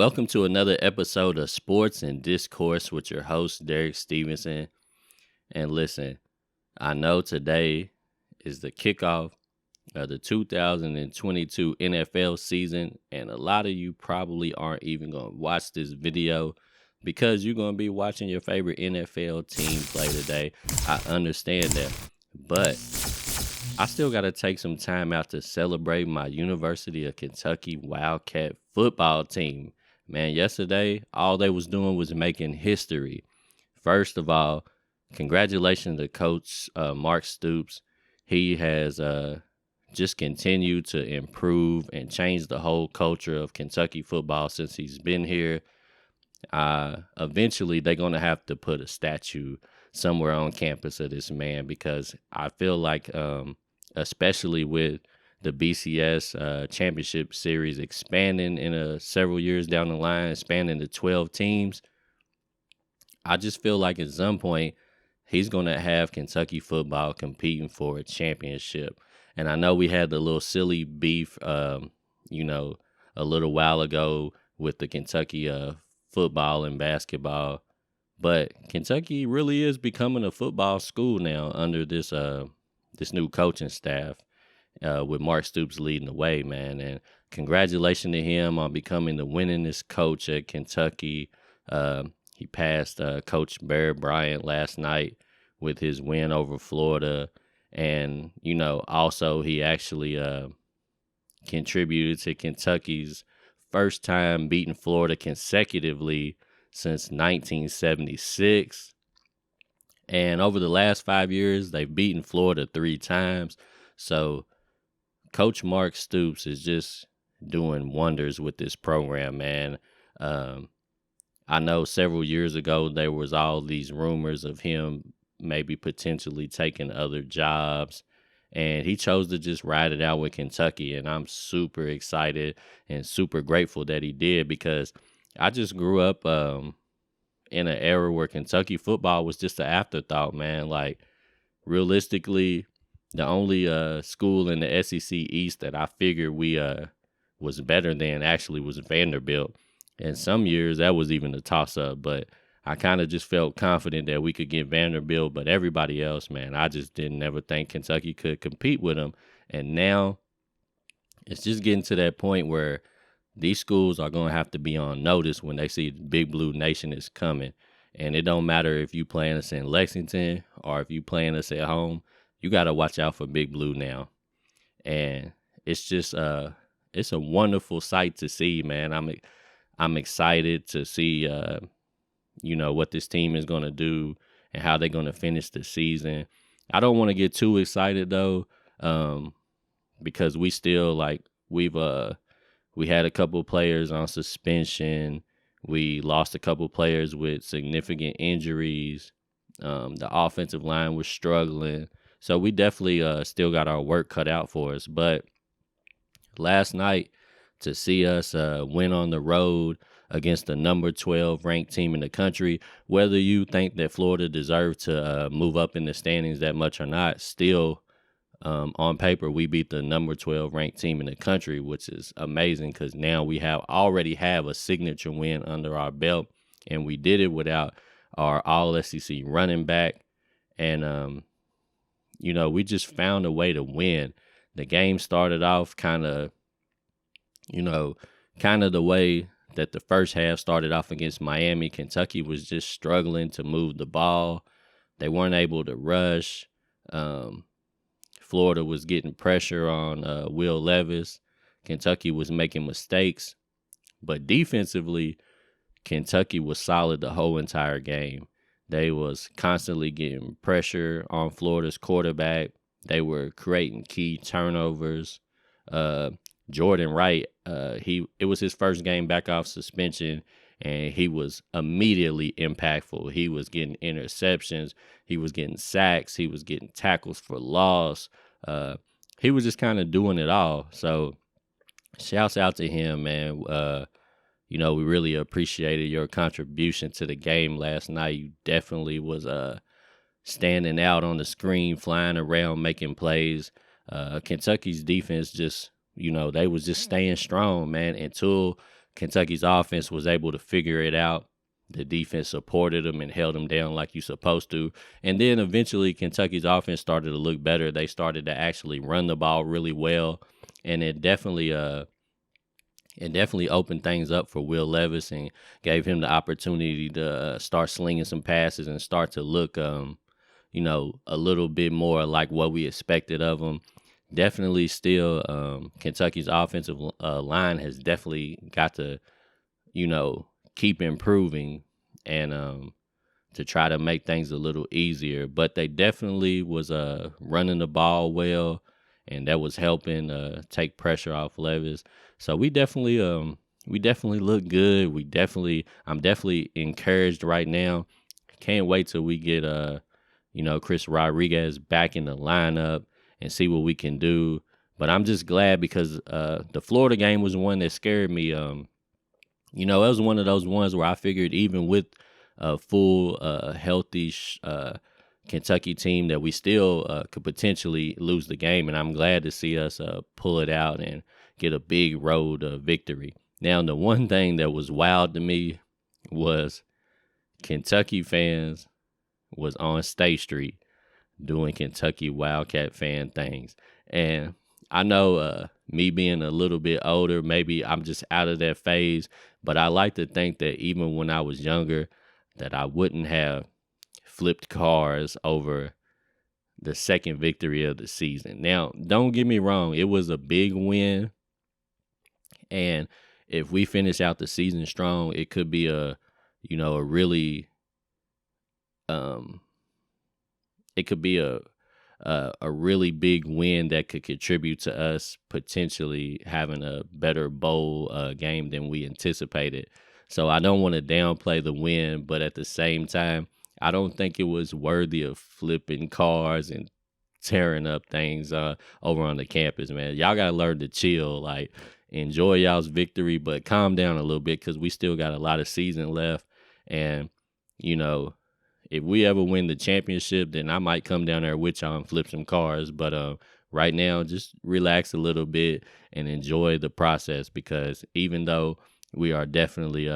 Welcome to another episode of Sports and Discourse with your host, Derek Stevenson. And listen, I know today is the kickoff of the 2022 NFL season, and a lot of you probably aren't even going to watch this video because you're going to be watching your favorite NFL team play today. I understand that, but I still got to take some time out to celebrate my University of Kentucky Wildcat football team. Man, yesterday, all they was doing was making history. First of all, congratulations to Coach Mark Stoops. He has just continued to improve and change the whole culture of Kentucky football since he's been here. Eventually, they're going to have to put a statue somewhere on campus of this man because I feel like, especially with the BCS championship series expanding in several years down the line, expanding to 12 teams, I just feel like at some point he's going to have Kentucky football competing for a championship. And I know we had the little silly beef, a little while ago with the Kentucky football and basketball, but Kentucky really is becoming a football school now under this new coaching staff. With Mark Stoops leading the way, man. And congratulations to him on becoming the winningest coach at Kentucky. He passed Coach Barry Bryant last night with his win over Florida. And, also he actually contributed to Kentucky's first time beating Florida consecutively since 1976. And over the last 5 years, they've beaten Florida 3 times. So Coach Mark Stoops is just doing wonders with this program, man. I know several years ago there was all these rumors of him maybe potentially taking other jobs, and he chose to just ride it out with Kentucky, and I'm super excited and super grateful that he did because I just grew up in an era where Kentucky football was just an afterthought, man. Like, realistically, the only school in the SEC East that I figured we was better than actually was Vanderbilt. And some years that was even a toss-up, but I kind of just felt confident that we could get Vanderbilt. But everybody else, man, I just didn't ever think Kentucky could compete with them. And now it's just getting to that point where these schools are going to have to be on notice when they see the Big Blue Nation is coming. And it don't matter if you playing us in Lexington or if you playing us at home. You got to watch out for Big Blue now. And it's just it's a wonderful sight to see, man. I'm excited to see what this team is going to do and how they're going to finish the season. I don't want to get too excited though, because we still we had a couple players on suspension. We lost a couple players with significant injuries. The offensive line was struggling. So we definitely still got our work cut out for us. But last night, to see us win on the road against the number 12 ranked team in the country, whether you think that Florida deserved to move up in the standings that much or not, still on paper, we beat the number 12 ranked team in the country, which is amazing because now we already have a signature win under our belt. And we did it without our all-SEC running back. And, we just found a way to win. The game started off kind of the way that the first half started off against Miami. Kentucky was just struggling to move the ball. They weren't able to rush. Florida was getting pressure on Will Levis. Kentucky was making mistakes. But defensively, Kentucky was solid the whole entire game. They was constantly getting pressure on Florida's quarterback. They were creating key turnovers. Jordan Wright, it was his first game back off suspension, and he was immediately impactful. He was getting interceptions. He was getting sacks. He was getting tackles for loss. He was just kind of doing it all. So shouts out to him, man. We really appreciated your contribution to the game last night. You definitely was standing out on the screen, flying around, making plays. Kentucky's defense just, they was just staying strong, man, until Kentucky's offense was able to figure it out. The defense supported them and held them down like you're supposed to. And then eventually Kentucky's offense started to look better. They started to actually run the ball really well. And it definitely opened things up for Will Levis and gave him the opportunity to start slinging some passes and start to look, a little bit more like what we expected of him. Definitely still, Kentucky's offensive line has definitely got to, keep improving and to try to make things a little easier. But they definitely was running the ball well, and that was helping take pressure off Levis. So we definitely look good. I'm definitely encouraged right now. Can't wait till we get Chris Rodriguez back in the lineup and see what we can do. But I'm just glad because the Florida game was one that scared me. It was one of those ones where I figured even with a full, healthy Kentucky team that we still could potentially lose the game. And I'm glad to see us pull it out and get a big road victory. Now, the one thing that was wild to me was Kentucky fans was on State Street doing Kentucky Wildcat fan things. And I know me being a little bit older, maybe I'm just out of that phase, but I like to think that even when I was younger, that I wouldn't have flipped cars over the second victory of the season. Now, don't get me wrong, it was a big win. And if we finish out the season strong, it could be a really it could be a really big win that could contribute to us potentially having a better bowl game than we anticipated. So I don't want to downplay the win, but at the same time, I don't think it was worthy of flipping cars and tearing up things over on the campus, man. Y'all got to learn to chill, like enjoy y'all's victory, but calm down a little bit because we still got a lot of season left. And, if we ever win the championship, then I might come down there with y'all and flip some cars. But right now, just relax a little bit and enjoy the process because even though we are definitely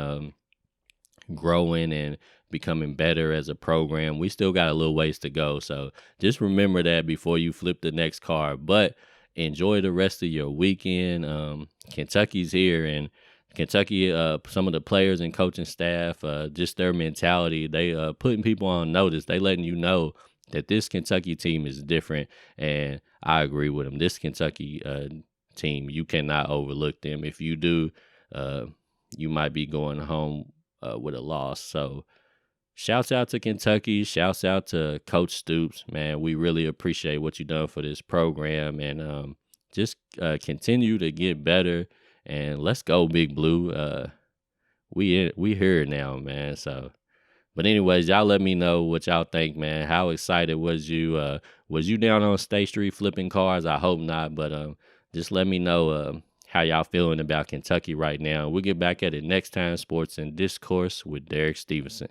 growing and becoming better as a program, we still got a little ways to go. So just remember that before you flip the next car. But enjoy the rest of your weekend. Kentucky's here, and Kentucky, some of the players and coaching staff, just their mentality, they putting people on notice. They letting you know that this Kentucky team is different, and I agree with them. This Kentucky team, you cannot overlook them. If you do, you might be going home with a loss. So shouts out to Kentucky. Shouts out to Coach Stoops. Man, we really appreciate what you've done for this program, and just continue to get better. And let's go, Big Blue. We here now, man. So, but anyways, y'all let me know what y'all think, man. How excited was you? Was you down on State Street flipping cars? I hope not, but just let me know how y'all feeling about Kentucky right now. We'll get back at it next time. Sports and Discourse with Derek Stevenson.